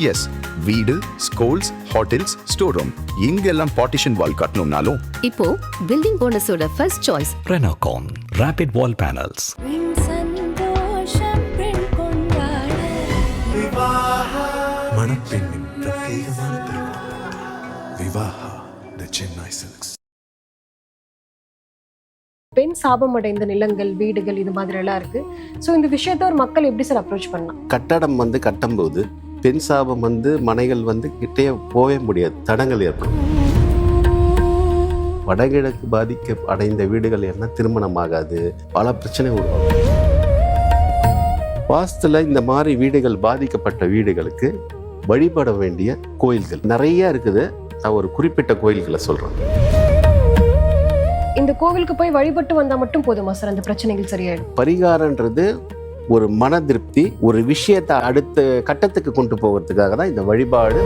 S, வீடு, schools, hotels, store room இங்கெல்லாம் partition wall கட்டணும்னாலும் இப்போ பில்டிங் ஓனர்ஸோட first choice Renocon Rapid Wall Panels. மணப்பெண்ணின் பிரத்யேகமான திருமணம் விவாஹா தி சென்னை சில்க்ஸ். பெண் சாபம் அடைந்த நிலங்கள், வீடுகள் இது மாதிரி எல்லாம் இருக்கு. ஸோ இந்த விஷயத்த ஒரு மக்கள் எப்படி சார் அப்ரோச் பண்ணலாம்? கட்டடம் கட்டும்போது பெண் சாபம் மனைகள் கிட்டே போகவே முடியாது, தடங்கள் ஏற்படும். வடகிழக்கு பாதிக்க அடைந்த வீடுகள் என்ன திருமணம் ஆகாது, பல பிரச்சனை உருவாகும். வாஸ்துல இந்த மாதிரி வீடுகள் பாதிக்கப்பட்ட வீடுகளுக்கு வழிபட வேண்டிய கோயில்கள் நிறைய இருக்குது. நான் ஒரு குறிப்பிட்ட கோயில்களை சொல்றேன். இந்த கோவிலுக்கு போய் வழிபட்டு வந்தா மட்டும் போதுமா சார் அந்த பிரச்சனைகள் சரியாயிடும்? பரிகாரன்றது ஒரு மன திருப்தி, ஒரு விஷயத்தை அடுத்த கட்டத்துக்கு கொண்டு போகிறதுக்காக தான் இந்த வழிபாடு.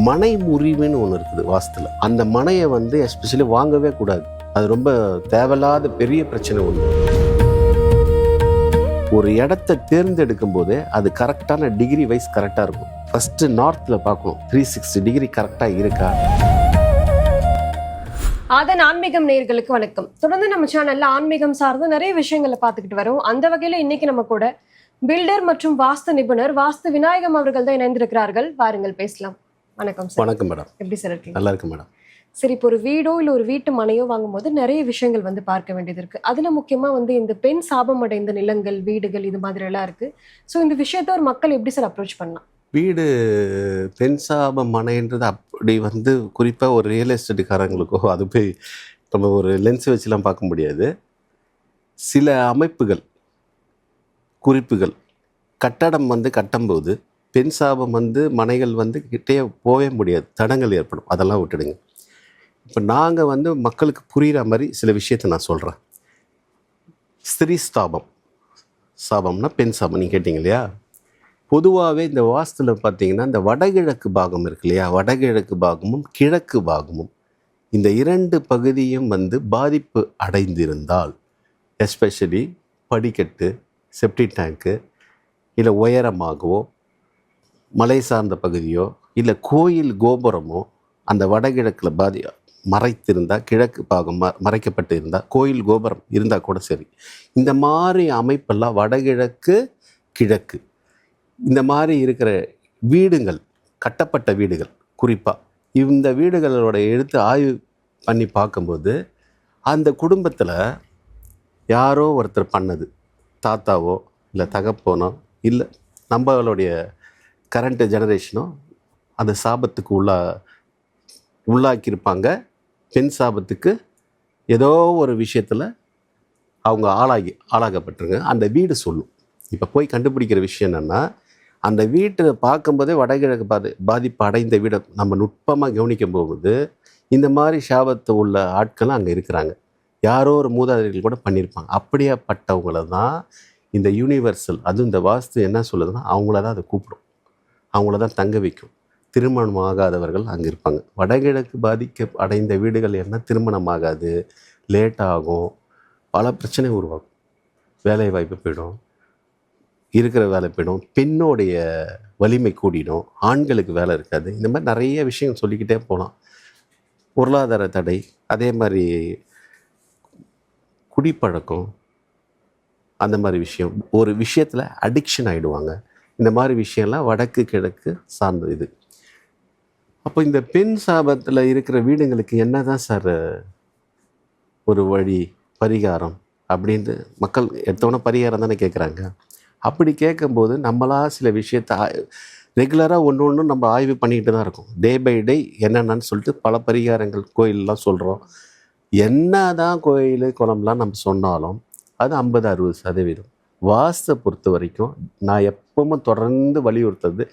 மனை முறிவுன்னு ஒன்று இருக்குது வாஸ்துல. அந்த மனையை எஸ்பெஷலி வாங்கவே கூடாது. அது ரொம்ப தேவையில்லாத பெரிய பிரச்சனை ஒன்று. ஒரு இடத்தை தேர்ந்தெடுக்கும் போது அது கரெக்டான டிகிரி வைஸ் கரெக்டாக இருக்கும். ஃபர்ஸ்ட் நார்த்தில் பார்க்கணும், 360 டிகிரி கரெக்டாக இருக்கா. அதன் ஆன்மீகம் நேயர்களுக்கு வணக்கம். தொடர்ந்து நம்ம சேனல்ல ஆன்மீகம் சார்ந்த நிறைய விஷயங்களை பார்த்துக்கிட்டு வரோம். அந்த வகையில இன்னைக்கு நம்ம கூட பில்டர் மற்றும் வாஸ்து நிபுணர் வாஸ்து விநாயகம் அவர்கள் தான் இணைந்திருக்கிறார்கள். வாருங்கள் பேசலாம். வணக்கம் சார். வணக்கம் மேடம். எப்படி சார் இருக்கீங்க? நல்லா இருக்கு மேடம். சரி, இப்போ ஒரு வீடோ இல்லை ஒரு வீட்டு மனையோ வாங்கும்போது நிறைய விஷயங்கள் பார்க்க வேண்டியது இருக்கு. அதுல முக்கியமா இந்த பெண் சாபம் அடைந்த நிலங்கள், வீடுகள் இது மாதிரி எல்லாம் இருக்கு. ஸோ இந்த விஷயத்த ஒரு மக்கள் எப்படி சார் அப்ரோச் பண்ணலாம்? வீடு பெண் சாபம் மனைன்றது அப்படி குறிப்பாக ஒரு ரியல் எஸ்டேட்டுக்காரங்களுக்கோ அது போய் நம்ம ஒரு லென்ஸ் வச்சுலாம் பார்க்க முடியாது. சில அமைப்புகள், குறிப்புகள், கட்டடம் கட்டும்போது பெண் சாபம் மனைகள் கிட்டே போகவே முடியாது, தடங்கள் ஏற்படும். அதெல்லாம் விட்டுடுங்க. இப்போ நாங்கள் மக்களுக்கு புரிகிற மாதிரி சில விஷயத்தை நான் சொல்கிறேன். ஸ்திரீ சாபம்னா பெண் சாபம் நீங்கள் கேட்டிங்க இல்லையா? பொதுவாகவே இந்த வாஸ்துல பார்த்தீங்கன்னா இந்த வடகிழக்கு பாகம் இருக்கு இல்லையா, வடகிழக்கு பாகமும் கிழக்கு பாகமும் இந்த இரண்டு பகுதியும் பாதிப்பு அடைந்திருந்தால், எஸ்பெஷலி படிக்கட்டு, செப்டி டேங்க்கு, இல்லை உயரமாகவோ மலை சார்ந்த பகுதியோ இல்லை கோயில் கோபுரமோ அந்த வடகிழக்கில் மறைத்திருந்தால், கிழக்கு பாகம் மறைக்கப்பட்டு இருந்தால், கோயில் கோபுரம் இருந்தால் கூட சரி, இந்த மாதிரி அமைப்பெல்லாம் வடகிழக்கு கிழக்கு இந்த மாதிரி இருக்கிற வீடுகள், கட்டப்பட்ட வீடுகள் குறிப்பாக இந்த வீடுகளோட எடுத்து ஆய்வு பண்ணி பார்க்கும்போது அந்த குடும்பத்தில் யாரோ ஒருத்தர் பண்ணது, தாத்தாவோ இல்லை தகப்பனோ இல்லை நம்மளுடைய கரண்ட் ஜெனரேஷனோ அந்த சாபத்துக்கு உள்ளாக்கியிருப்பாங்க. பெண் சாபத்துக்கு ஏதோ ஒரு விஷயத்தில் அவங்க ஆளாகப்பட்டிருங்க. அந்த வீடு சொல்லும். இப்போ போய் கண்டுபிடிக்கிற விஷயம் என்னென்னா, அந்த வீட்டை பார்க்கும்போதே வடகிழக்கு பாதிப்பு அடைந்த வீடை நம்ம நுட்பமாக கவனிக்கும் போகும்போது இந்த மாதிரி சாபத்து உள்ள ஆட்களும் அங்கே இருக்கிறாங்க. யாரோ ஒரு மூதாதையர்கள் கூட பண்ணியிருப்பாங்க. அப்படியேப்பட்டவங்கள தான் இந்த யூனிவர்சல், அதுவும் இந்த வாஸ்து என்ன சொல்லுதுன்னா, அவங்கள தான் அதை கூப்பிடும், அவங்கள தான் தங்க வைக்கும். திருமணம் ஆகாதவர்கள் அங்கே இருப்பாங்க. வடகிழக்கு பாதிக்க அடைந்த வீடுகள் என்ன திருமணம் ஆகாது, லேட் ஆகும், பல பிரச்சனை உருவாகும். வேலை வாய்ப்பு போயிடும், இருக்கிற வேலை போயிடும், பெண்ணோடைய வலிமை கூடிடும், ஆண்களுக்கு வேலை இருக்காது. இந்த மாதிரி நிறைய விஷயம் சொல்லிக்கிட்டே போகலாம். பொருளாதார தடை, அதே மாதிரி குடிப்பழக்கம், அந்த மாதிரி விஷயம், ஒரு விஷயத்தில் அடிக்ஷன் ஆகிடுவாங்க. இந்த மாதிரி விஷயம்லாம் வடக்கு கிழக்கு சார்ந்த இது. அப்போ இந்த பெண் சாபத்தில் இருக்கிற வீடுங்களுக்கு என்ன தான் சார் ஒரு வழி, பரிகாரம் அப்படின்ட்டு மக்கள் எடுத்தோன்னே பரிகாரம் தானே கேட்குறாங்க. அப்படி கேட்கும்போது நம்மளா சில விஷயத்தை ரெகுலராக ஒன்று நம்ம ஆய்வு பண்ணிக்கிட்டு தான் இருக்கோம். டே பை டே என்னென்னு சொல்லிட்டு பல பரிகாரங்கள் கோயிலெலாம் சொல்கிறோம். என்ன தான் கோயில் குளம்லாம் நம்ம சொன்னாலும் அது 50-60%. வாஸ்தை பொறுத்த வரைக்கும் நான் எப்பவுமே தொடர்ந்து வலியுறுத்துறது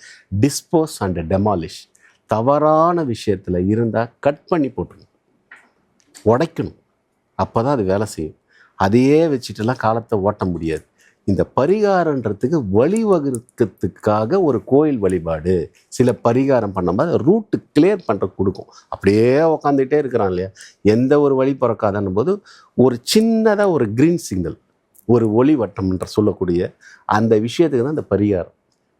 டிஸ்போஸ் அண்ட் டெமாலிஷ். தவறான விஷயத்தில் இருந்தால் கட் பண்ணி போட்டுருணும், உடைக்கணும். அப்போ தான் அது வேலை செய்யும். அதையே வச்சுட்டுலாம் காலத்தை ஓட்ட முடியாது. இந்த பரிகாரன்றதுக்கு வழிவகுக்கிறதுக்காக ஒரு கோயில் வழிபாடு, சில பரிகாரம் பண்ணும்போது ரூட்டு கிளியர் பண்ணுற கொடுக்கும். அப்படியே உக்காந்துகிட்டே இருக்கிறான் இல்லையா, எந்த ஒரு வழி பிறக்காதன்னும் போது ஒரு சின்னதாக ஒரு க்ரீன் சிக்னல், ஒரு ஒளி வட்டம் என்று சொல்லக்கூடிய அந்த விஷயத்துக்கு தான் இந்த பரிகாரம்.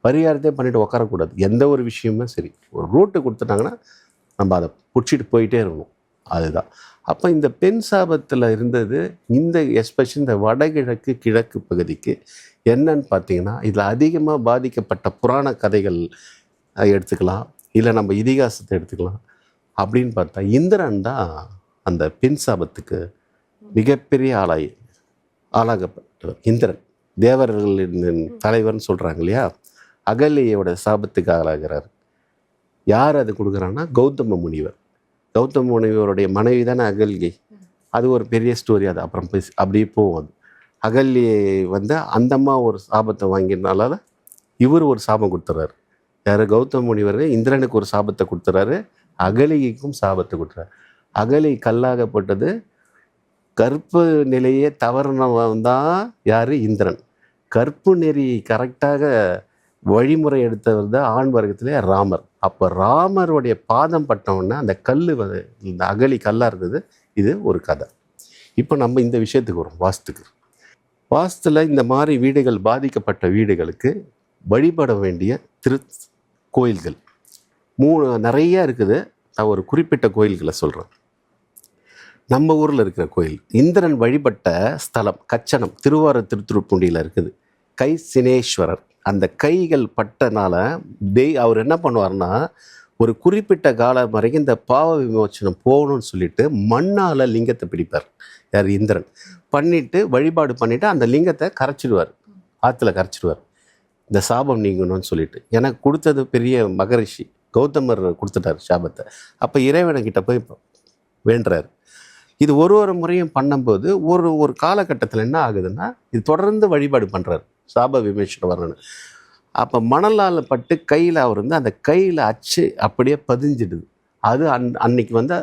பரிகாரத்தையே பண்ணிட்டு உட்காரக்கூடாது. எந்த ஒரு விஷயமுமே சரி, ஒரு ரூட்டு கொடுத்துட்டாங்கன்னா நம்ம அதை பிடிச்சிட்டு போயிட்டே இருக்கணும். அதுதான். அப்போ இந்த பெண் சாபத்தில் இருந்தது இந்த எஸ்பெஷலி இந்த வடகிழக்கு கிழக்கு பகுதிக்கு என்னன்னு பார்த்தீங்கன்னா, இதில் அதிகமாக பாதிக்கப்பட்ட புராண கதைகள் எடுத்துக்கலாம், இல்லை நம்ம இதிகாசத்தை எடுத்துக்கலாம். அப்படின்னு பார்த்தா இந்திரன் தான் அந்த பெண் சாபத்துக்கு மிகப்பெரிய ஆளாகப்பட்டவர். இந்திரன் தேவர்களின் தலைவர்னு சொல்கிறாங்க இல்லையா, அகலியோட சாபத்துக்கு ஆளாகிறார். யார் அது கொடுக்குறான்னா கௌதம முனிவர். கௌதம முனிவருடைய மனைவி தானே அகல்கை. அது ஒரு பெரிய ஸ்டோரி. அது அப்புறம் அப்படியே போகும். அது அகல்யை வந்து அந்தம்மா ஒரு சாபத்தை வாங்கினால இவர் ஒரு சாபம் கொடுத்துறாரு. யார்? கௌதம முனிவர் இந்திரனுக்கு ஒரு சாபத்தை கொடுத்துறாரு, அகலிகைக்கும் சாபத்தை கொடுத்துறாரு. அகலி கல்லாகப்பட்டது. கற்பு நிலையே தவறுனவன் தான் யார்? இந்திரன். கற்பு நெறி கரெக்டாக வழிமுறை எடுத்தவர் தான் ஆண் வர்க்கத்திலே ராமர். அப்போ ராமருடைய பாதம் பட்டவுடனே அந்த கல் இந்த அகலி கல்லாக இருந்தது. இது ஒரு கதை. இப்போ நம்ம இந்த விஷயத்துக்கு வரும், வாஸ்துக்கு. வாஸ்துல இந்த மாதிரி வீடுகள், பாதிக்கப்பட்ட வீடுகளுக்கு வழிபட வேண்டிய கோயில்கள் நிறைய இருக்குது. நான் ஒரு குறிப்பிட்ட கோயில்களை சொல்கிறேன். நம்ம ஊரில் இருக்கிற கோயில் இந்திரன் வழிபட்ட ஸ்தலம் கச்சனம், திருவாரூர் திருத்துறைப்பூண்டியில் இருக்குது. கை சினேஸ்வரர். அந்த கைகள் பட்டனால அவர் என்ன பண்ணுவார்னா, ஒரு குறிப்பிட்ட காலம் வரைக்கும் இந்த பாவ விமோச்சனம் போகணும்னு சொல்லிட்டு மண்ணால் லிங்கத்தை பிடிப்பார். யார்? இந்திரன். பண்ணிட்டு வழிபாடு பண்ணிவிட்டு அந்த லிங்கத்தை கரைச்சிடுவார், ஆற்றுல கரைச்சிடுவார். இந்த சாபம் நீங்கணும்னு சொல்லிட்டு. எனக்கு கொடுத்தது பெரிய மகரிஷி கௌதமர் கொடுத்துட்டார் சாபத்தை. அப்போ இறைவன்கிட்ட போய் வேண்டுறாரு. இது ஒரு முறையும் பண்ணும்போது ஒரு காலகட்டத்தில் என்ன ஆகுதுன்னா, இது தொடர்ந்து வழிபாடு பண்ணுறாரு, சாப விமோசனம் வரணும். அப்போ மணலால் பட்டு கையில் அவர் வந்து அந்த கையில் அச்சு அப்படியே பதிஞ்சிடுது. அது அன்னைக்கு வந்து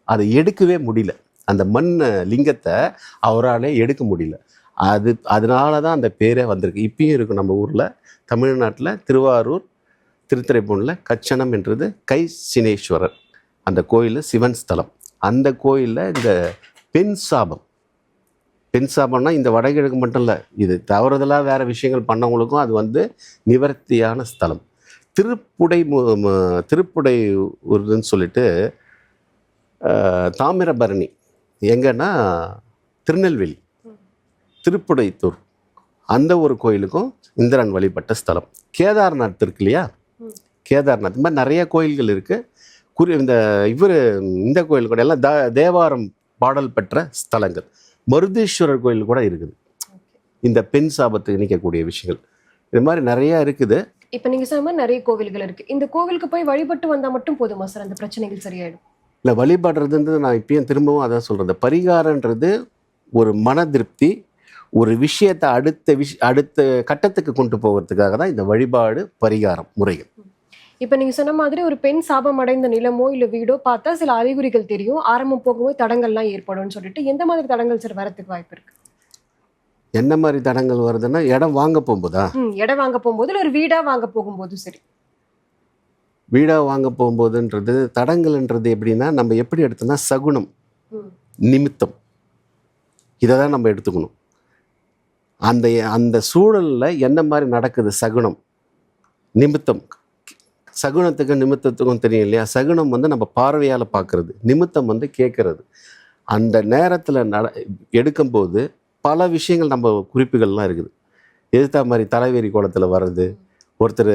அதை எடுக்கவே முடியல. அந்த மண் லிங்கத்தை அவரால் எடுக்க முடியல. அதனால தான் அந்த பேரே வந்திருக்கு. இப்பயும் இருக்கும் நம்ம ஊரில், தமிழ்நாட்டில் திருவாரூர் திருத்துறைப்பூண்டில் கச்சனம் என்றது கை சினேஸ்வரர் அந்த கோயில் சிவன் ஸ்தலம். அந்த கோயிலில் இந்த பெண் சாபம்னா இந்த வடகிழக்கு மட்டும் இல்லை, இது தவறுதலாக வேறு விஷயங்கள் பண்ணவங்களுக்கும் அது வந்து நிவர்த்தியான ஸ்தலம். திருப்புடை ஊருன்னு சொல்லிட்டு தாமிரபரணி எங்கன்னா திருநெல்வேலி திருப்புடைத்தூர், அந்த ஒரு கோயிலுக்கும் இந்திரன் வழிபட்ட ஸ்தலம். கேதார்நாத் இருக்கு இல்லையா, கேதார்நாத் இந்த மாதிரி நிறைய கோயில்கள் இருக்குது. இந்த கோயில் கூட எல்லாம் தேவாரம் பாடல் பெற்ற ஸ்தலங்கள். மருதீஸ்வரர் கோயில் கூட இருக்குது. இந்த பெண் சாபத்தை நீக்கக்கூடிய விஷயங்கள் இது மாதிரி நிறைய இருக்குது. இப்போ நீங்கள் சொன்ன மாதிரி நிறைய கோவில்கள் இருக்குது. இந்த கோவிலுக்கு போய் வழிபட்டு வந்தால் மட்டும் போதுமா சார் அந்த பிரச்சனைகள் சரியாயிடும்? இல்லை, வழிபடுறதுன்றது நான் இப்பயும் திரும்பவும் அதான் சொல்கிறேன். பரிகாரன்றது ஒரு மன திருப்தி, ஒரு விஷயத்தை அடுத்த கட்டத்துக்கு கொண்டு போகிறதுக்காக தான் இந்த வழிபாடு பரிகாரம் முறைகள். இப்போ நீங்கள் சொன்ன மாதிரி ஒரு பெண் சாபம் அடைந்த நிலமோ இல்லை வீடோ பார்த்தா சில அறிகுறிகள் தெரியும், ஆரம்பம் போகும்போது தடங்கள்லாம் ஏற்படும்னு சொல்லிட்டு எந்த மாதிரி தடங்கள் சார் வரதுக்கு வாய்ப்பு இருக்கு? என்ன மாதிரி தடங்கள் வருதுன்னா, இடம் வாங்க போகும்போதா? இடம் வாங்க போகும்போது இல்லை ஒரு வீடா வாங்க போகும்போது. சரி, வீடா வாங்க போகும்போதுன்றது தடங்கள்ன்றது எப்படின்னா, நம்ம எப்படி எடுத்தோம்னா சகுனம், நிமித்தம், இதை தான் நம்ம எடுத்துக்கணும். அந்த சூழலில் என்ன மாதிரி நடக்குது, சகுனம் நிமித்தம். சகுனத்துக்கும் நிமித்தத்துக்கும் தெரியும் இல்லையா? சகுனம் வந்து நம்ம பார்வையால் பார்க்கறது, நிமித்தம் வந்து கேட்கறது. அந்த நேரத்தில் எடுக்கும்போது பல விஷயங்கள் நம்ம குறிப்புகள்லாம் இருக்குது. எதிர்த்தா மாதிரி தலைவேரி கோலத்தில் வர்றது, ஒருத்தர்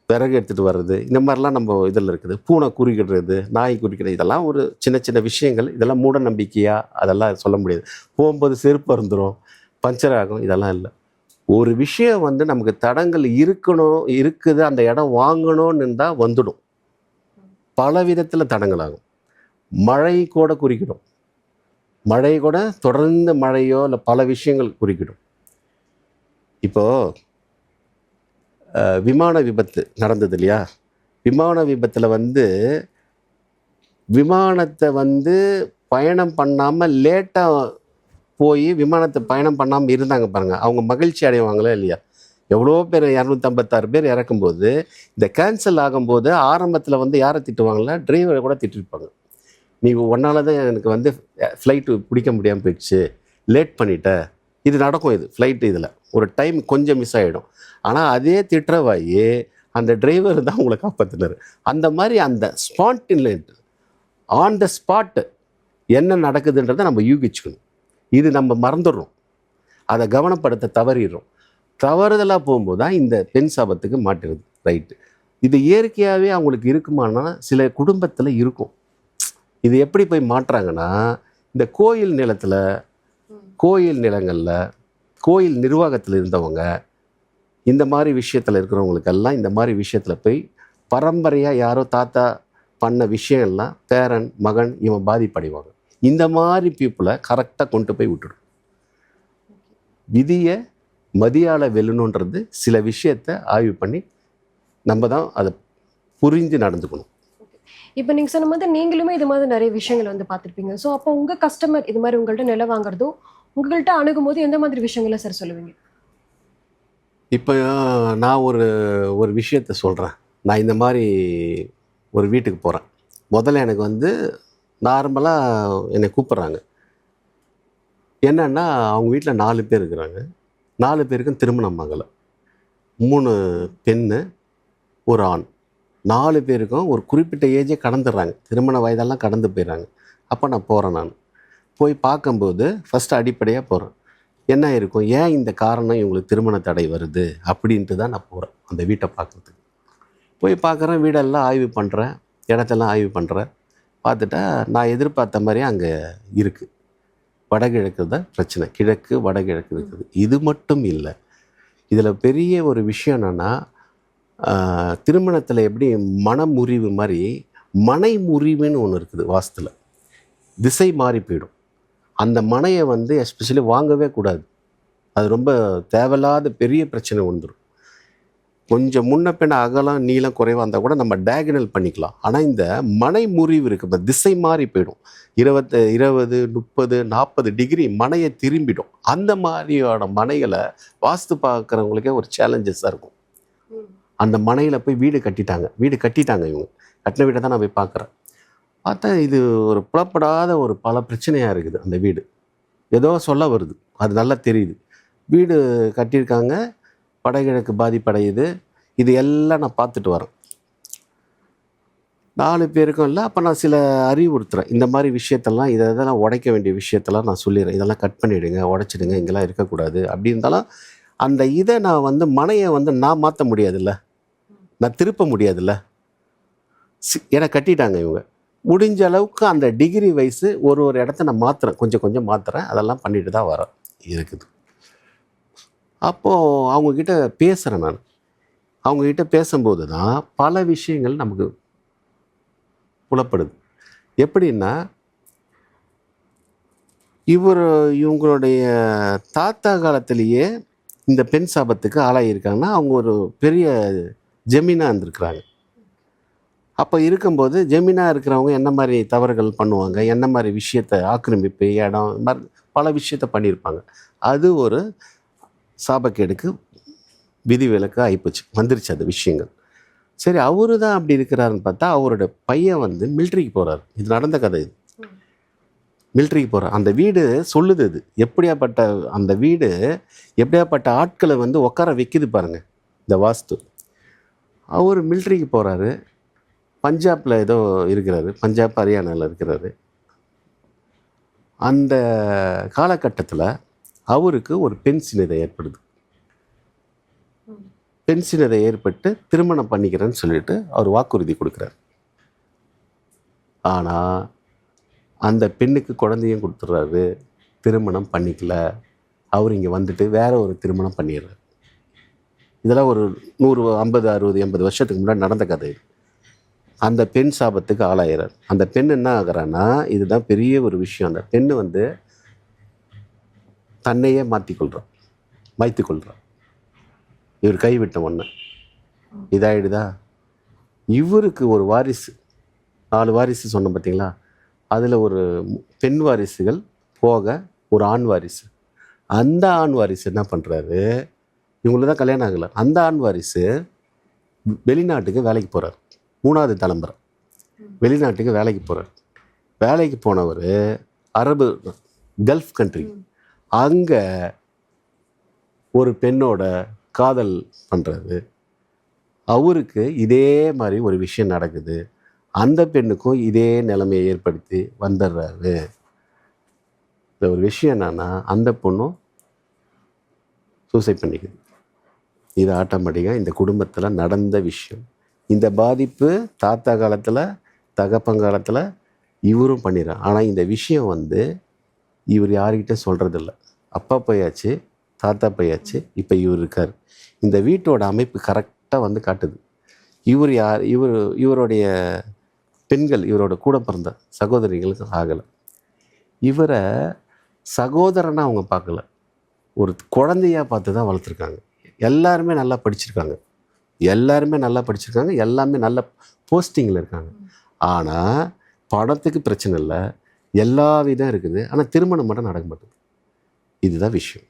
விறகு எடுத்துகிட்டு வர்றது, இந்த மாதிரிலாம் நம்ம இதில் இருக்குது. பூனை குறிக்கிடுறது, நாய் குறிக்கிறது, இதெல்லாம் ஒரு சின்ன சின்ன விஷயங்கள். இதெல்லாம் மூட நம்பிக்கையா அதெல்லாம் சொல்ல முடியாது. போகும்போது செருப்பு அருந்துரும், பஞ்சர் ஆகும், இதெல்லாம் இல்லை. ஒரு விஷயம் வந்து நமக்கு தடங்கள் இருக்குது, அந்த இடம் வாங்கணும்னு இருந்தால் வந்துடும். பல விதத்தில் தடங்கள் ஆகும். மழை கூட குறிக்கிடும். மழை கூட தொடர்ந்து மழையோ இல்லை பல விஷயங்கள் குறிக்கிடும். இப்போது விமான விபத்து நடந்தது இல்லையா? விமான விபத்தில் விமானத்தை பயணம் பண்ணாமல் லேட்டாக போய் விமானத்தை பயணம் பண்ணாமல் இருந்தாங்க பாருங்கள், அவங்க மகிழ்ச்சி அடைவாங்களா இல்லையா? எவ்வளோ பேர் 256 பேர் இறக்கும்போது இந்த கேன்சல் ஆகும்போது ஆரம்பத்தில் யாரை திட்டுவாங்களா? டிரைவரை கூட திட்டிருப்பாங்க. நீ ஒன்னால தான் எனக்கு ஃப்ளைட்டு பிடிக்க முடியாமல் போயிடுச்சு, லேட் பண்ணிட்ட, இது நடக்கும், இது ஃப்ளைட்டு இதில் ஒரு டைம் கொஞ்சம் மிஸ் ஆகிடும். ஆனால் அதே திட்டவாயி அந்த டிரைவர் தான் உங்களை காப்பாற்றினார். அந்த மாதிரி அந்த ஸ்பான்டினேட் ஆன் த ஸ்பாட்டு என்ன நடக்குதுன்றதை நம்ம யூகிச்சுக்கணும். இது நம்ம மறந்துடுறோம், அதை கவனப்படுத்த தவறிடுறோம். தவறுதலாக போகும்போது தான் இந்த பெண் சாபத்துக்கு மாட்டுறது. ரைட்டு, இது இயற்கையாகவே அவங்களுக்கு இருக்குமானா சில குடும்பத்தில் இருக்கும். இது எப்படி போய் மாட்டுறாங்கன்னா, இந்த கோயில் நிலத்தில், கோயில் நிலங்களில், கோயில் நிர்வாகத்தில் இருந்தவங்க இந்த மாதிரி விஷயத்தில் இருக்கிறவங்களுக்கெல்லாம் இந்த மாதிரி விஷயத்தில் போய் பரம்பரையாக யாரோ தாத்தா பண்ண விஷயம்லாம் பேரன் மகன் இவன் பாதிப்படைவாங்க. இந்த மாதிரி பீப்புளை கரெக்டாக கொண்டு போய் விட்டுடும். விதியை மதியால் வெல்லணுன்றது சில விஷயத்தை ஆய்வு பண்ணி நம்ம தான் அதை புரிஞ்சு நடந்துக்கணும். இப்போ நீங்கள் சொன்ன மாதிரி நீங்களுமே இது மாதிரி நிறைய விஷயங்கள் வந்து பார்த்துருப்பீங்க. ஸோ அப்போ உங்கள் கஸ்டமர் இது மாதிரி உங்கள்கிட்ட நிலம் வாங்குறதோ உங்கள்கிட்ட அணுகும்போது எந்த மாதிரி விஷயங்களை சார் சொல்லுவீங்க? இப்போ நான் ஒரு விஷயத்த சொல்கிறேன். நான் இந்த மாதிரி ஒரு வீட்டுக்கு போகிறேன். முதல்ல எனக்கு வந்து நார்மலாக என்னை கூப்பிட்றாங்க. என்னன்னா அவங்க வீட்டில் 4 பேர் இருக்கிறாங்க. 4 பேருக்கும் திருமணம் ஆகலை. 3 பெண்ணு, ஒரு ஆண். 4 பேருக்கும் ஒரு குறிப்பிட்ட ஏஜே கடந்துடுறாங்க, திருமண வயதெல்லாம் கடந்து போயிடுறாங்க. அப்போ நான் போகிறேன். நான் போய் பார்க்கும்போது ஃபஸ்ட்டு அடிப்படையாக போகிறேன். என்ன இருக்கும், ஏன் இந்த காரணம் இவங்களுக்கு திருமண தடை வருது அப்படின்ட்டு தான் நான் போகிறேன் அந்த வீட்டை பார்க்குறதுக்கு. போய் பார்க்குறேன், வீடெல்லாம் ஆய்வு பண்ணுறேன், இடத்தெல்லாம் ஆய்வு பண்ணுறேன். பார்த்துட்டா நான் எதிர்பார்த்த மாதிரியே அங்கே இருக்குது. வடகிழக்கு தான் பிரச்சனை, கிழக்கு வடகிழக்கு இருக்குது. இது மட்டும் இல்லை, இதில் பெரிய ஒரு விஷயம் என்னென்னா, திருமணத்தில் எப்படி மனமுறிவு மாதிரி மனை முறிவுன்னு ஒன்று இருக்குது வாஸ்துல. திசை மாறி போயிடும். அந்த மனையை வந்து எஸ்பெஷலி வாங்கவே கூடாது. அது ரொம்ப தேவையில்லாத பெரிய பிரச்சனை வந்துடும். கொஞ்சம் முன்ன பின்ன அகலம் நீளம் குறைவாக இருந்தால் கூட நம்ம டயகனல் பண்ணிக்கலாம். ஆனால் இந்த மனை முறிவு இருக்குது, இப்போ திசை மாறி போயிடும். 20, 30, 40 டிகிரி மனையை திரும்பிடும். அந்த மாதிரியான மனைகளை வாஸ்து பார்க்குறவங்களுக்கே ஒரு சேலஞ்சஸாக இருக்கும். அந்த மனையில் போய் வீடு கட்டிட்டாங்க. இவங்க கட்டின வீட்டை தான் நான் போய் பார்க்குறேன். பார்த்தா இது ஒரு புலப்படாத ஒரு பல பிரச்சனையாக இருக்குது. அந்த வீடு ஏதோ சொல்ல வருது, அது நல்லா தெரியுது. வீடு கட்டியிருக்காங்க, வடகிழக்கு பாதிப்படையுது. இது எல்லாம் நான் பார்த்துட்டு வரேன். 4 பேருக்கும் இல்லை. அப்போ நான் சில அறிவுறுத்துறேன், இந்த மாதிரி விஷயத்தெல்லாம் இதெல்லாம் உடைக்க வேண்டிய விஷயத்தெல்லாம் நான் சொல்லிடுறேன். இதெல்லாம் கட் பண்ணிவிடுங்க, உடைச்சிடுங்க, இங்கெல்லாம் இருக்கக்கூடாது. அப்படி இருந்தாலும் அந்த இதை நான் வந்து மனையை வந்து நான் மாற்ற முடியாதுல்ல, நான் திருப்ப முடியாதுல்ல. ஏன்னா கட்டிட்டாங்க இவங்க. முடிஞ்ச அளவுக்கு அந்த டிகிரி வைஸு ஒரு இடத்த நான் மாற்றுறேன், கொஞ்சம் மாற்றுறேன். அதெல்லாம் பண்ணிட்டு தான் வரேன் இருக்குது. அப்போது அவங்கக்கிட்ட பேசுகிறேன் நான். அவங்கக்கிட்ட பேசும்போது தான் பல விஷயங்கள் நமக்கு புலப்படுது. எப்படின்னா, இவங்களுடைய தாத்தா காலத்திலேயே இந்த பெண் சாபத்துக்கு ஆளாகியிருக்காங்கன்னா அவங்க ஒரு பெரிய ஜமீனாக இருந்திருக்கிறாங்க. அப்போ இருக்கும்போது ஜமீனாக இருக்கிறவங்க என்ன மாதிரி தவறுகள் பண்ணுவாங்க, என்ன மாதிரி விஷயத்தை ஆக்கிரமிப்பு இடம் மாதிரி பல விஷயத்த பண்ணியிருப்பாங்க. அது ஒரு சாபக்கேடுக்கு விதிவிலக்கு ஆகிப்போச்சு, வந்துருச்சு அந்த விஷயங்கள். சரி, அவரு தான் அப்படி இருக்கிறாருன்னு பார்த்தா அவரோட பையன் வந்து மிலிட்ரிக்கு போகிறார். இது நடந்த கதை. இது மிலிட்ரிக்கு போகிறார். அந்த வீடு சொல்லுது, இது எப்படியாப்பட்ட அந்த வீடு எப்படியாப்பட்ட ஆட்களை வந்து உட்கார வைக்கிது பாருங்க இந்த வாஸ்து. அவர் மிலிட்ரிக்கு போகிறாரு. பஞ்சாபில் ஏதோ இருக்கிறாரு, பஞ்சாப் ஹரியானாவில் இருக்கிறாரு. அந்த காலகட்டத்தில் அவருக்கு ஒரு பெண் சினதை ஏற்படுது. பெண் சினதை ஏற்பட்டு திருமணம் பண்ணிக்கிறேன்னு சொல்லிட்டு அவர் வாக்குறுதி கொடுக்குறார். ஆனால் அந்த பெண்ணுக்கு குழந்தையும் கொடுத்துட்றாரு, திருமணம் பண்ணிக்கல. அவர் இங்கே வந்துட்டு வேற ஒரு திருமணம் பண்ணிடுறார். இதெல்லாம் ஒரு 100, 50, 60, 80 வருஷத்துக்கு முன்னாடி நடந்த கதை. அந்த பெண் சாபத்துக்கு ஆளாகிறார். அந்த பெண் என்ன ஆகிறான்னா, இதுதான் பெரிய ஒரு விஷயம். அந்த பெண்ணு வந்து தன்னையே மாற்றிக்கொள்கிறான். இவர் கைவிட்ட ஒன்று இதாயிடுதா. இவருக்கு ஒரு வாரிசு, 4 வாரிசு சொன்னோம் பார்த்தீங்களா, அதில் ஒரு பெண் வாரிசுகள் போக ஒரு ஆண் வாரிசு. அந்த ஆண் வாரிசு என்ன பண்ணுறாரு, இவங்களுக்கு தான் கல்யாணம் ஆகலை. அந்த ஆண் வாரிசு வெளிநாட்டுக்கு வேலைக்கு போகிறார். 3வது தலைமுறை வெளிநாட்டுக்கு வேலைக்கு போகிறார். வேலைக்கு போனவர் அரபு கல்ஃப் கண்ட்ரி, அங்கே ஒரு பெண்ணோட காதல் பண்ணுறது, அவருக்கு இதே மாதிரி ஒரு விஷயம் நடக்குது, அந்த பெண்ணுக்கும் இதே நிலைமையை ஏற்படுத்தி வந்துடுறாரு. இந்த ஒரு விஷயம் என்னன்னா, அந்த பொண்ணும் சூசைட் பண்ணிக்குது. இது ஆட்டோமேட்டிக்காக இந்த குடும்பத்தில் நடந்த விஷயம். இந்த பாதிப்பு தாத்தா காலத்தில், தகப்பங்காலத்தில் இவரும் பண்ணிடுறார். ஆனால் இந்த விஷயம் வந்து இவர் யார்கிட்ட சொல்கிறதில்ல. அப்பா போயாச்சு, தாத்தா போயாச்சு, இப்போ இவர் இருக்கார். இந்த வீட்டோட அமைப்பு கரெக்டாக வந்து காட்டுது. இவர் யார், இவருடைய பெண்கள், இவரோட கூட பிறந்த சகோதரிகளுக்கு ஆகலை. இவரை சகோதரனாக அவங்க பார்க்கல, ஒரு குழந்தையாக பார்த்து தான் வளர்த்துருக்காங்க. எல்லாருமே நல்லா படிச்சிருக்காங்க, எல்லாமே நல்ல போஸ்டிங்கில் இருக்காங்க. ஆனால் பணத்துக்கு பிரச்சனை இல்லை, எல்லா விதம் இருக்குது. ஆனால் திருமணம் மட்டும் நடக்க மாட்டேங்குது. இதுதான் விஷயம்.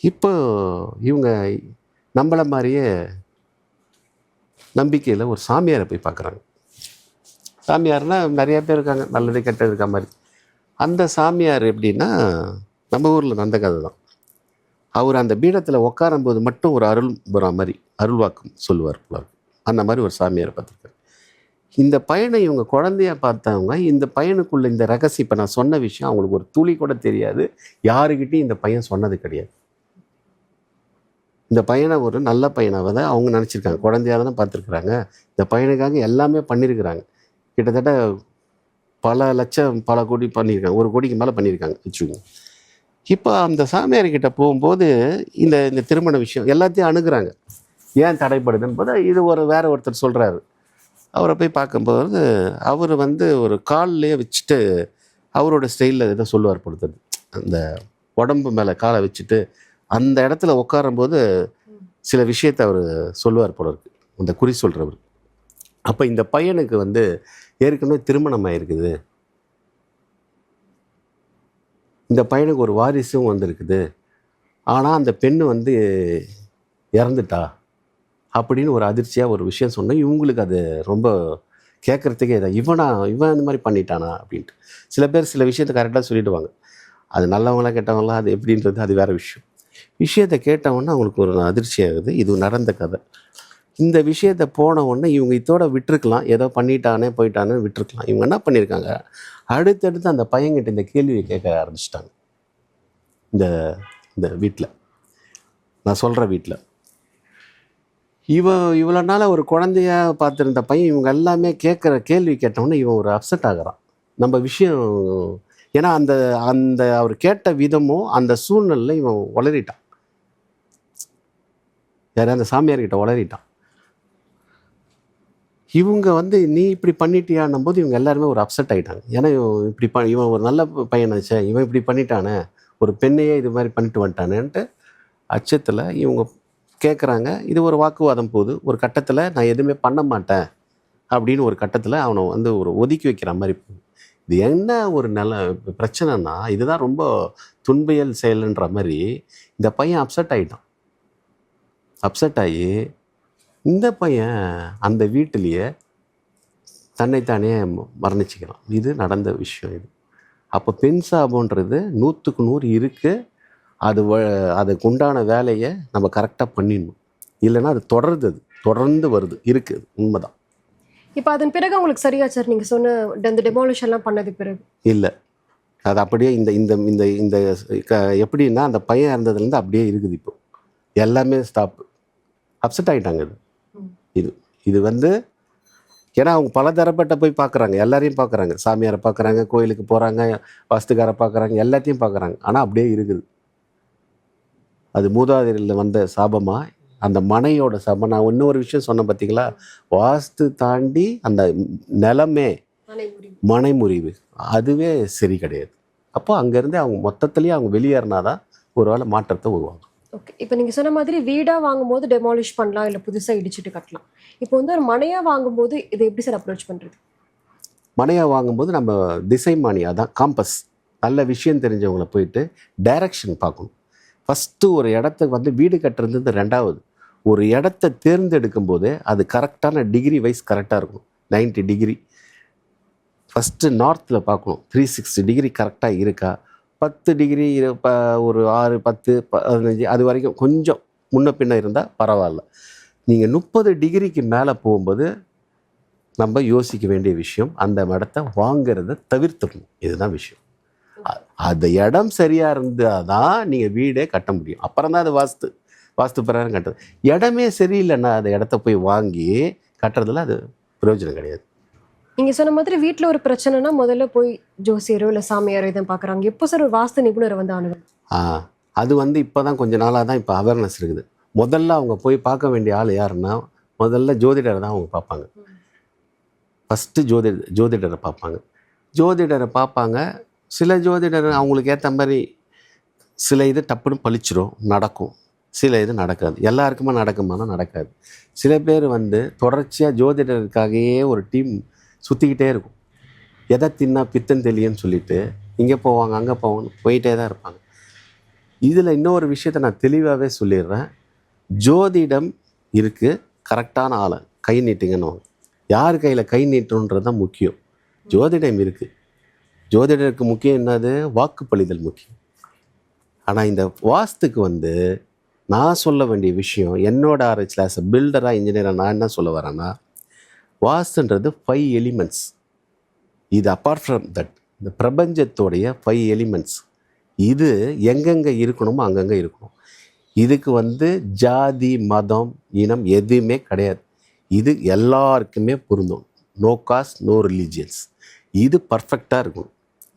இப்போ இவங்க நம்மளை மாதிரியே நம்பிக்கையில் ஒரு சாமியாரை போய் பார்க்குறாங்க. சாமியார்னால் நிறையா பேர் இருக்காங்க, நல்லது கெட்டது இருக்க மாதிரி. அந்த சாமியார் எப்படின்னா, நம்ம ஊரில் நடந்த கதை தான். அவர் அந்த பீடத்தில் உட்காரும்போது மட்டும் ஒரு அருள் வர மாதிரி அருள்வாக்கம் சொல்லுவார் போல. அந்த மாதிரி ஒரு சாமியாரை பார்த்துருக்காரு. இந்த பையனை இவங்க குழந்தையாக பார்த்தவங்க, இந்த பையனுக்குள்ள இந்த ரகசியம், இப்போ நான் சொன்ன விஷயம் அவங்களுக்கு ஒரு துளி கூட தெரியாது. யாருக்கிட்டையும் இந்த பையன் சொன்னது கிடையாது. இந்த பையனை ஒரு நல்ல பையனாக தான் அவங்க நினச்சிருக்காங்க, குழந்தையாக தானே பார்த்துருக்குறாங்க. இந்த பையனுக்காக எல்லாமே பண்ணியிருக்கிறாங்க. கிட்டத்தட்ட பல லட்சம், பல கோடி பண்ணியிருக்காங்க, 1 கோடிக்கு மேலே பண்ணியிருக்காங்க வச்சுக்கோங்க. இப்போ அந்த சாமியார்கிட்ட போகும்போது இந்த திருமண விஷயம் எல்லாத்தையும் அணுகுறாங்க. ஏன் தடைப்படுதுன்னு பார்த்தா, இது வேற ஒருத்தர் சொல்கிறாரு. அவரை போய் பார்க்கும்போது அவர் வந்து ஒரு கால்லையே வச்சுட்டு அவரோட ஸ்டைலில் எதோ சொல்லுவார் பொழுது. அந்த உடம்பு மேலே காலை வச்சுட்டு அந்த இடத்துல உட்காரும்போது சில விஷயத்தை அவர் சொல்லுவார் போல இருக்கு, அந்த குறி சொல்கிறவர். அப்போ இந்த பையனுக்கு வந்து ஏற்கனவே திருமணம் ஆகிருக்குது, இந்த பையனுக்கு ஒரு வாரிசும் வந்திருக்குது, ஆனால் அந்த பெண்ணு வந்து இறந்துட்டா அப்படின்னு ஒரு அதிர்ச்சியாக ஒரு விஷயம் சொன்னேன். இவங்களுக்கு அது ரொம்ப கேட்குறதுக்கே இதான், இவன் இந்த மாதிரி பண்ணிட்டானா அப்படின்ட்டு. சில பேர் சில விஷயத்தை கரெக்டாக சொல்லிவிடுவாங்க. அது நல்லவங்களா கெட்டவங்களா அது எப்படின்றது அது வேறு விஷயம். விஷயத்தை கேட்டவொன்னே அவங்களுக்கு ஒரு அதிர்ச்சி ஆகுது. இது நடந்த கதை. இந்த விஷயத்தை போன உடனே இவங்க இதோட விட்டுருக்கலாம், ஏதோ பண்ணிட்டானே போயிட்டானே விட்டுருக்கலாம். இவங்க என்ன பண்ணியிருக்காங்க, அடுத்தடுத்து அந்த பையன்கிட்ட இந்த கேள்வியை கேட்க ஆரம்பிச்சிட்டாங்க. இந்த வீட்டில், நான் சொல்கிற வீட்டில், இவ்வளோ நாள் ஒரு குழந்தைய பார்த்துருந்த பையன் இவங்க எல்லாமே கேட்குற கேள்வி கேட்டவுடனே இவன் ஒரு அப்செட் ஆகிறான். நம்ம விஷயம், ஏன்னா அந்த அவர் கேட்ட விதமும் அந்த சூழ்நிலையில் இவன் உளறிட்டான். யாரும் அந்த சாமியார்கிட்ட உளறிட்டான். இவங்க வந்து நீ இப்படி பண்ணிட்டியான்னும் போது இவங்க எல்லாருமே ஒரு அப்செட் ஆகிட்டாங்க. ஏன்னா இவன் ஒரு நல்ல பையனாச்சே, இவன் இப்படி பண்ணிட்டானே, ஒரு பெண்ணையே இது மாதிரி பண்ணிட்டு வந்துட்டானேன்ட்டு அச்சத்தில் இவங்க கேட்குறாங்க. இது ஒரு வாக்குவாதம் போகுது. ஒரு கட்டத்தில் நான் எதுவுமே பண்ண மாட்டேன் அப்படின்னு ஒரு கட்டத்தில் அவனை வந்து ஒரு ஒதுக்கி வைக்கிற மாதிரி போகுது. இது என்ன ஒரு பிரச்சனைனா, இதுதான் ரொம்ப துன்பியல் செயல்ன்ற மாதிரி இந்த பையன் அப்செட் ஆகிட்டான். அப்செட் ஆகி இந்த பையன் அந்த வீட்டிலேயே தன்னைத்தானே மரணிச்சிக்கலாம். இது நடந்த விஷயம். இது அப்போ பெண் சாபன்றது 100க்கு 100 இருக்குது. அதுக்கு உண்டான வேலையை நம்ம கரெக்டாக பண்ணிடணும். இல்லைன்னா அது தொடர்ந்து வருது இருக்குது, உண்மைதான். இப்போ அதன் பிறகு உங்களுக்கு சரியா சார் நீங்கள் சொன்ன இந்த டெமாலிஷன்லாம் பண்ணது பிறகு? இல்லை, அது அப்படியே இந்த எப்படின்னா அந்த பையன் இறந்ததுலேருந்து அப்படியே இருக்குது. இப்போ எல்லாமே ஸ்டாப்பு. அப்செட் ஆகிட்டாங்க. இது வந்து ஏன்னா அவங்க பல தரப்பட்ட போய் பார்க்குறாங்க, எல்லாரையும் பார்க்குறாங்க, சாமியாரை பார்க்குறாங்க, கோயிலுக்கு போகிறாங்க, வாஸ்துக்காரை பார்க்குறாங்க, எல்லாத்தையும் பார்க்குறாங்க. ஆனால் அப்படியே இருக்குது. அது மூதாதையரில் வந்த சாபமா, அந்த மனையோட சாபம். நான் இன்னொரு விஷயம் சொன்னேன் பார்த்தீங்களா, வாஸ்து தாண்டி அந்த நிலமே மனைமுறிவு, அதுவே சரி கிடையாது. அப்போ அங்கேருந்து அவங்க மொத்தத்துலேயே அவங்க வெளியேறினாதான் ஒரு வேளை மாற்றத்தை உருவாகும். ஓகே, இப்போ நீங்கள் சொன்ன மாதிரி வீடாக வாங்கும்போது டெமாலிஷ் பண்ணலாம், இல்லை புதுசாக இடிச்சுட்டு கட்டலாம். இப்போ வந்து ஒரு மனையாக வாங்கும்போது இதை எப்படி சார் அப்ரோச் பண்ணுறது? மனையாக வாங்கும்போது நம்ம திசைமானி, அதான் காம்பஸ், நல்ல விஷயம் தெரிஞ்சவங்களை போயிட்டு டைரக்ஷன் பார்க்கணும். ஃபஸ்ட்டு ஒரு இடத்துக்கு வந்து வீடு கட்டுறது 2வது. ஒரு இடத்த தேர்ந்தெடுக்கும் போது அது கரெக்டான டிகிரி வைஸ் கரெக்டாக இருக்கும். 90 டிகிரி ஃபஸ்ட்டு நார்த்தில் பார்க்கணும். 360 டிகிரி கரெக்டாக இருக்கா 10 டிகிரி ஒரு 6 10 15 அது வரைக்கும் கொஞ்சம் முன்ன பின்ன இருந்தால் பரவாயில்ல. நீங்கள் 30 டிகிரிக்கு மேலே போகும்போது நம்ம யோசிக்க வேண்டிய விஷயம், அந்த இடத்த வாங்கிறத தவிர்த்துடணும். இதுதான் விஷயம். அந்த இடம் சரியாக இருந்தால் தான் நீங்கள் வீடே கட்ட முடியும். அப்புறம் தான் அது வாஸ்து பிரகாரம் கட்டுறது. இடமே சரியில்லைன்னா அந்த இடத்த போய் வாங்கி கட்டுறதுல அது பிரயோஜனம் கிடையாது. நீங்க சொன்ன மாதிரி வீட்ல ஒரு பிரச்சனைனா முதல்ல போய் ஜோசியரோ இல்ல சாமியாரோ இதை பாக்குறாங்க. எப்போ சார் ஒரு வாஸ்து நிபுணரை வந்து அணுகணும்? அது இப்போ தான் கொஞ்ச நாளாக தான் இப்போ அவேர்னஸ் இருக்குது. முதல்ல அவங்க போய் பார்க்க வேண்டிய ஆள் யாருன்னா, முதல்ல ஜோதிடரை தான் அவங்க பார்ப்பாங்க. ஃபஸ்ட்டு ஜோதிடரை பார்ப்பாங்க. ஜோதிடரை பார்ப்பாங்க. சில ஜோதிடர் அவங்களுக்கு ஏற்ற மாதிரி சில இது டப்புன்னு பளிச்சிடும், நடக்கும். சில இது நடக்காது. எல்லாருக்குமே நடக்குமானா நடக்காது. சில பேர் வந்து தொடர்ச்சியாக ஜோதிடருக்காகவே ஒரு டீம் சுற்றிக்கிட்டே இருக்கும். எதை தின்னா பித்தம் தெளியன்னு சொல்லிட்டு இங்கே போவாங்க அங்கே போவாங்க போயிட்டே தான் இருப்பாங்க. இதில் இன்னொரு விஷயத்தை நான் தெளிவாகவே சொல்லிடுறேன். ஜோதிடம் இருக்குது, கரெக்டான ஆளை கை நீட்டுங்கன்னு. யார் கையில் கை நீட்டணுன்றது தான் முக்கியம். ஜோதிடம் இருக்குது. ஜோதிடருக்கு முக்கியம் என்னது? வாக்குப்பளிதல் முக்கியம். ஆனால் இந்த வாஸ்துக்கு வந்து நான் சொல்ல வேண்டிய விஷயம், என்னோட ஆராய்ச்சியில் ஆஸ் அ பில்டராக இன்ஜினியராக நான் என்ன சொல்ல வரேன்னா, வாஸ்துன்றது 5 எலிமெண்ட்ஸ். இது அப்பார்ட் ஃப்ரம் தட் இந்த பிரபஞ்சத்தோடைய 5 எலிமெண்ட்ஸ். இது எங்கெங்கே இருக்கணுமோ அங்கங்கே இருக்கணும். இதுக்கு வந்து ஜாதி மதம் இனம் எதுவுமே கிடையாது. இது எல்லாருக்குமே பொருந்தும். No caste no religions. இது பர்ஃபெக்டாக இருக்கணும்.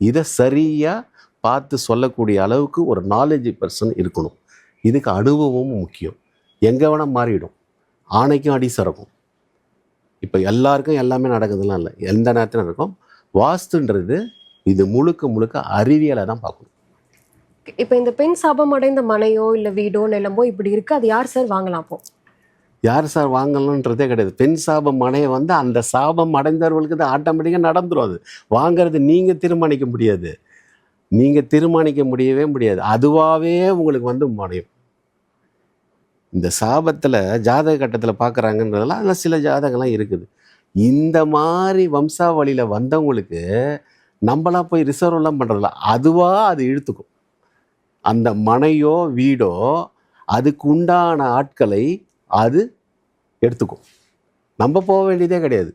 இதை சரியாக பார்த்து சொல்லக்கூடிய அளவுக்கு ஒரு நாலேஜ் பர்சன் இருக்கணும். இதுக்கு அனுபவமும் முக்கியம். எங்கே வேணால் மாறிடும். ஆணைக்கும் அடி சறக்கும். இப்போ எல்லாருக்கும் எல்லாமே நடக்குதுலாம் இல்லை, எந்த நேரத்திலும் இருக்கும். வாஸ்துன்றது இது முழுக்க அறிவியலை தான் பார்க்கணும். இப்போ இந்த பெண் சாபம் அடைந்த மனையோ இல்லை வீடோ நிலமோ இப்படி இருக்கு, அது யார் சார் வாங்கலாம்? அப்போ யார் சார் வாங்கணுன்றதே கிடையாது. பெண் சாபம் மனையை வந்து அந்த சாபம் அடைந்தவர்களுக்கு அது ஆட்டோமேட்டிக்காக நடந்துடும். அது வாங்கிறது நீங்கள் தீர்மானிக்க முடியாது. நீங்கள் தீர்மானிக்க முடியவே முடியாது. அதுவாகவே உங்களுக்கு வந்து மடையும். இந்த சாபத்தில் ஜாதக கட்டத்தில் பார்க்குறாங்கன்றதெல்லாம் அதில் சில ஜாதகம்லாம் இருக்குது. இந்த மாதிரி வம்சாவளியில் வந்தவங்களுக்கு நம்மளாம் போய் ரிசர்வ்லாம் பண்ணுறதில்ல. அதுவாக அது இழுத்துக்கும். அந்த மனையோ வீடோ அதுக்கு உண்டான ஆட்களை அது எடுத்துக்கும். நம்ம போக வேண்டியதே கிடையாது.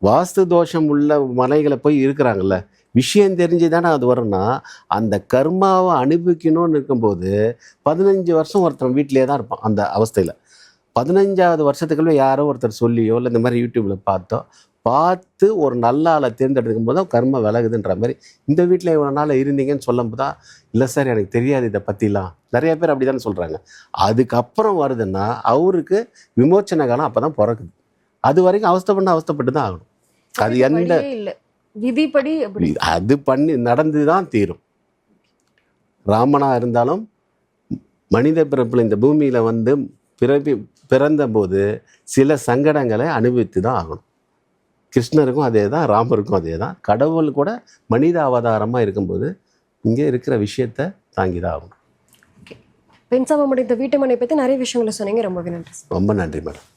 வாஸ்து தோஷம் உள்ள மனைகளை போய் இருக்கிறாங்கல்ல, விஷயம் தெரிஞ்சு தானே அது வரும்னா, அந்த கர்மாவை அனுபவிக்கணும்னு இருக்கும்போது 15 வருஷம் ஒருத்தர் வீட்டிலே தான் இருப்பான். அந்த அவஸ்தையில் 15ஆவது வருஷத்துக்குள்ள யாரோ ஒருத்தர் சொல்லியோ இல்லை இந்த மாதிரி யூடியூப்பில் பார்த்து ஒரு நல்ல ஆளை தேர்ந்தெடுக்கும் போது தான் கர்ம விலகுதுன்ற மாதிரி. இந்த வீட்டில் இவ்வளோ நாள் இருந்தீங்கன்னு சொல்லும் போது தான், இல்லை சார் எனக்கு தெரியாது இதை பற்றிலாம். நிறைய பேர் அப்படி தானே சொல்கிறாங்க. அதுக்கப்புறம் வருதுன்னா அவருக்கு விமோச்சன காலம் அப்போ தான் பிறக்குது. அது வரைக்கும் அவஸ்தைப்பட்டு தான் ஆகணும். அது எந்த இல்லை விதிப்படி அது பண்ணி நடந்து தான் தீரும். ராமனாக இருந்தாலும் மனித பிறப்பில் இந்த பூமியில் வந்து பிறந்த போது சில சங்கடங்களை அனுபவித்து தான் ஆகணும். கிருஷ்ணருக்கும் அதே தான், ராமருக்கும் அதே தான். கடவுள் கூட மனித அவதாரமாக இருக்கும்போது இங்கே இருக்கிற விஷயத்தை தாங்கி தான் ஆகணும். பெண் சாபம் அடைந்த வீட்டு மனை பற்றி நிறைய விஷயங்களை சொன்னீங்க. ரொம்ப நன்றி. ரொம்ப நன்றி மேடம்.